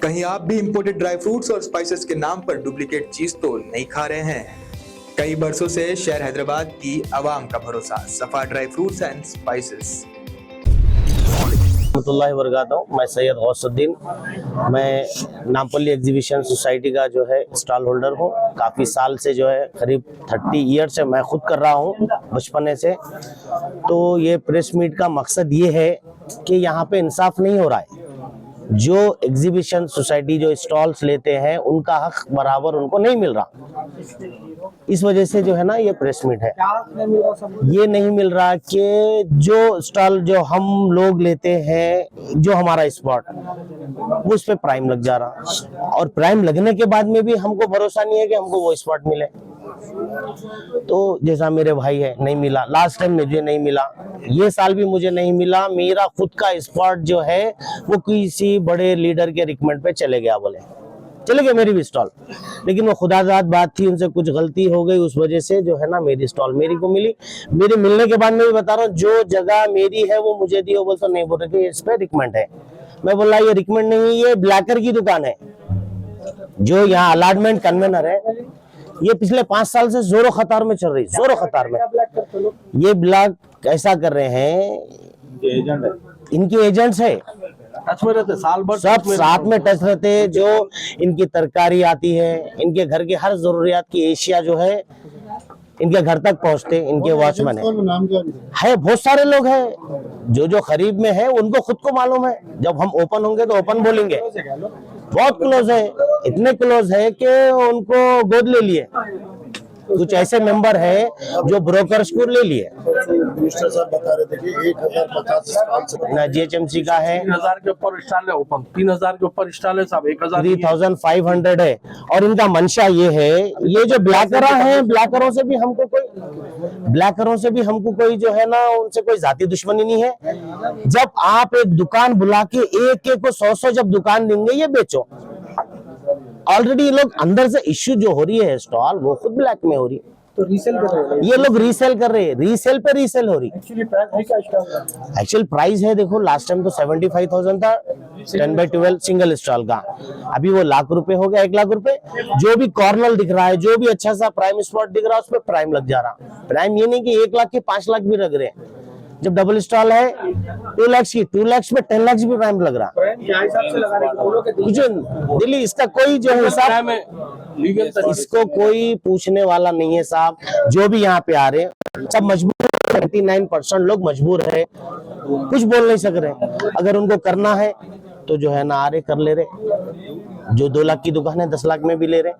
कहीं आप भी इंपोर्टेड ड्राई फ्रूट्स और स्पाइसेस के नाम पर डुप्लीकेट चीज तो नहीं खा रहे हैं? कई बरसों से शहर हैदराबाद की आवाम का भरोसा सफा ड्राई फ्रूट्स एंड स्पाइसेस। मैं सैयद गौसुद्दीन, मैं नामपल्ली एग्जीबिशन सोसाइटी का जो है स्टॉल होल्डर हूँ। काफ़ी साल से जो है करीब 30 ईयर से मैं खुद कर रहा हूँ, बचपने से। तो ये प्रेस मीट का मकसद ये है कि यहाँ पे इंसाफ नहीं हो रहा है। जो एग्जीबिशन सोसाइटी जो स्टॉल्स लेते हैं उनका हक बराबर उनको नहीं मिल रहा। इस वजह से जो है ना ये प्रेस मीट है। ये नहीं मिल रहा कि जो स्टॉल जो हम लोग लेते हैं, जो हमारा स्पॉट, वो उस पे प्राइम लग जा रहा, और प्राइम लगने के बाद में भी हमको भरोसा नहीं है कि हमको वो स्पॉट मिले। तो जैसा मेरे भाई है, नहीं मिला, लास्ट टाइम मुझे नहीं मिला, ये साल भी मुझे नहीं मिला। मेरा खुद का स्पॉट जो है वो किसी बड़े लीडर के रिकमेंड पे चले गया, बोले चले गए मेरी भी स्टॉल। लेकिन वो खुदाजात बात थी, उनसे कुछ गलती हो गई, उस वजह से जो है ना मेरी स्टॉल मेरी को मिली। मेरे मिलने के बाद मैं भी बता रहा हूँ, जो जगह मेरी है वो मुझे दी, वो बोलते नहीं, बोल रहे इस पे रिकमेंड है। मैं बोला ये रिकमेंड नहीं, ये ब्लैकर की दुकान है। जो यहाँ अलॉटमेंट कन्वेनर है, ये पिछले 5 साल से जोरों खतार में चल रही, जोरों खतार में। ये ब्लॉक ऐसा कर रहे हैं, इनके एजेंट्स है, टच में रहते, साल भर सब साथ में टच रहते हैं। जो इनकी तरकारी आती है, इनके घर की हर जरूरियात की एशिया जो है इनके घर तक पहुंचते, इनके वॉचमैन है। बहुत सारे लोग हैं जो करीब में है, उनको खुद को मालूम है। जब हम ओपन होंगे तो ओपन बोलेंगे। बहुत क्लोज है, इतने क्लोज है कि उनको गोद ले लिए। कुछ ऐसे मेंबर है जो ब्रोकर्स को ले लिए। मिनिस्टर साहब बता रहे थे कि 1050 स्टॉल से जीएचएमसी का है, 3000 के ऊपर स्टॉल है ओपन, 3000 के ऊपर स्टॉल है साहब, 3500 है। और इनका मंशा ये है, ये जो ब्लैकर हैं, ब्लैकरों से भी हमको कोई जो है ना, उनसे कोई जाति दुश्मनी नहीं है। जब आप एक दुकान बुला के एक को 100 जब दुकान देंगे, ये बेचो। ऑलरेडी ये लोग अंदर से इश्यू जो हो रही है स्टॉल, वो खुद ब्लैक में हो रही है। तो रीसेल कर रहे हैं ये लोग, रीसेल कर रहे हैं, रीसेल पे रीसेल हो रही। एक्चुअली प्राइस है क्या स्टॉल का? एक्चुअल प्राइस है, देखो लास्ट टाइम तो 75,000 था 10x12 सिंगल स्टॉल का। अभी वो लाख रुपए हो गया, 1 लाख रुपए। जो भी कॉर्नर दिख रहा है, जो भी अच्छा सा प्राइम स्पॉट दिख रहा है, उस पर प्राइम लग जा रहा। प्राइम ये नहीं कि 1 लाख के 5 लाख भी लग रहे हैं। जब डबल स्टॉल है 2 लाख की, 2 लाख में 10 लाख भी प्राइम लग रहा। क्या हिसाब से लगा रहे हैं बोलो के दिल्ली इसका कोई जो हिसाब में लीगल इसको कोई पूछने वाला नहीं है साहब। जो भी यहाँ पे आ रहे हैं सब मजबूर, 99% लोग मजबूर है, कुछ बोल नहीं सक रहे। अगर उनको करना है तो जो है ना आ रहे, कर ले रहे। जो 2 लाख की दुकान है 10 लाख में भी ले रहे।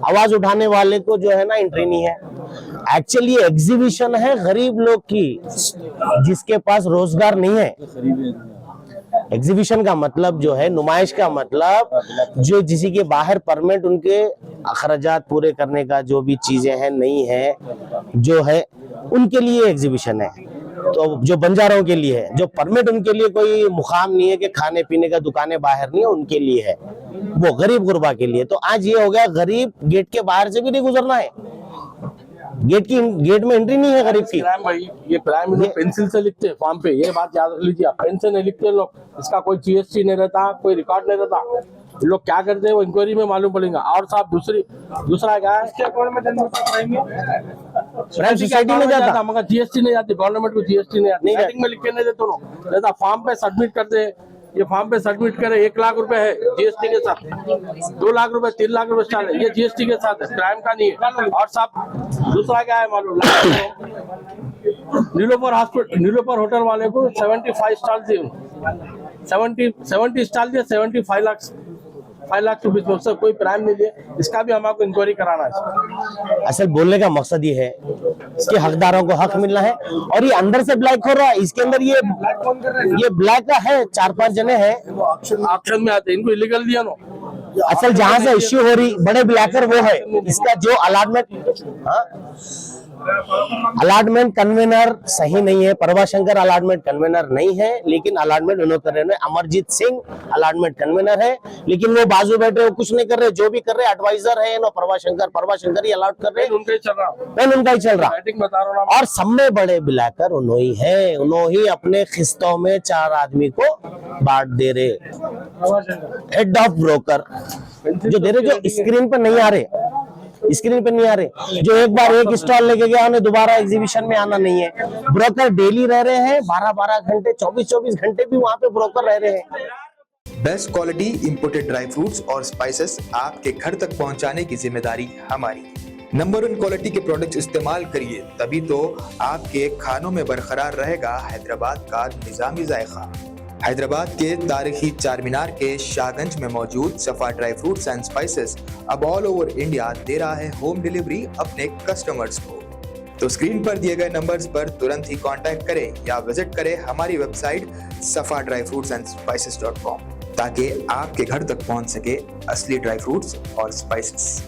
आवाज उठाने वाले को जो है ना एंट्री नहीं है। एक्चुअली एग्जीबिशन है गरीब लोग की, जिसके पास रोजगार नहीं है। एग्जीबिशन का मतलब जो है, नुमाइश का मतलब, जो किसी के बाहर परमिट, उनके अखराजात पूरे करने का जो भी चीजें हैं नहीं है, जो है उनके लिए एग्जीबिशन है। तो जो बंजारों के लिए है, जो परमिट, उनके लिए कोई मुकाम नहीं है कि खाने पीने का दुकानें बाहर नहीं है, उनके लिए है। वो गरीब गुरबा के लिए। तो आज ये हो गया, गरीब गेट के बाहर से भी नहीं गुजरना है, गेट में एंट्री नहीं है गरीब की। भाई ये प्राइम लोग पेंसिल से लिखते हैं फॉर्म पे, ये बात याद रख लीजिए। पेन से नहीं लिखते लोग, इसका कोई जीएसटी नहीं रहता, कोई रिकॉर्ड नहीं रहता। लोग क्या करते हैं वो इंक्वायरी में मालूम पड़ेगा। और साहब दूसरा क्या है, प्राइम सोसाइटी में जाता, मगर जीएसटी नहीं जाती, गवर्नमेंट को जीएसटी नहीं आती। सेटिंग में लिख के नहीं देते लोग, जैसा फॉर्म पे सबमिट करते हैं। ये फॉर्म पे सबमिट करे, 1 लाख रुपए है जीएसटी के साथ, 2 लाख रुपए, 3 लाख रुपए स्टार्ट है, ये जीएसटी के साथ है, क्राइम का नहीं है। और साहब दूसरा क्या है मालूम, नीलोफर हॉस्पिटल, नीलोफर होटल वाले को 75 स्टॉल दिए, 70 स्टॉल दिए, 5 लाख रुपए में, उससे कोई प्राइम नहीं दिए। इसका भी हमको इंक्वायरी कराना है। असल बोलने का मकसद ये है कि हकदारों को हक मिलना है। और ये अंदर से ब्लैक हो रहा है, इसके अंदर ये ब्लैक का है, 4-5 जने हैं ऑप्शन में आते, इनको इलीगल दिया नो। असल जहाँ से इश्यू हो रही बड़े ब्लैकर वो है, इसका जो अलॉटमेंट। हाँ अलॉटमेंट कन्वेनर सही नहीं है, प्रभाशंकर अलॉटमेंट कन्वेनर नहीं है, लेकिन अलॉटमेंट उन्होंने कर रहे हैं। अमरजीत सिंह अलॉटमेंट कन्वेनर है, लेकिन वो बाजू बैठे वो कुछ नहीं कर रहे, जो भी कर रहे एडवाइजर है ना प्रभाशंकर ही अलॉट कर रहे हैं, उनका ही चल रहा पेन उनका ही चल रहा। बैटिंग बता रहा हूँ और सब में बड़े बिलाकर उन्होंने ही है, उन्होंने ही अपने किस्तों में 4 आदमी को बांट दे रहे, हेड ऑफ ब्रोकर जो दे रहे, जो स्क्रीन पर नहीं आ रहे, स्क्रीन पे नहीं आ रहे, जो एक बार एक स्टॉल लेके गया उन्हें दोबारा एग्जीबिशन में आना नहीं है। ब्रोकर डेली रह रहे हैं, 12-12 घंटे 24-24 घंटे भी वहां पे ब्रोकर रह रहे हैं। Best quality imported dry fruits और स्पाइसेस आपके घर तक पहुंचाने की जिम्मेदारी हमारी। नंबर 1 क्वालिटी के प्रोडक्ट्स इस्तेमाल करिए, तभी तो आपके खानों में बरकरार रहेगा हैदराबाद का निजामी जायका। हैदराबाद के तारीखी चार मीनार के शाहगंज में मौजूद सफा ड्राई फ्रूट्स एंड स्पाइसेस अब ऑल ओवर इंडिया दे रहा है होम डिलीवरी अपने कस्टमर्स को। तो स्क्रीन पर दिए गए नंबर्स पर तुरंत ही कांटेक्ट करें या विजिट करें हमारी वेबसाइट safadryfruitsandsspices.com ताकि आपके घर तक पहुंच सके असली ड्राई फ्रूट्स और स्पाइसेस।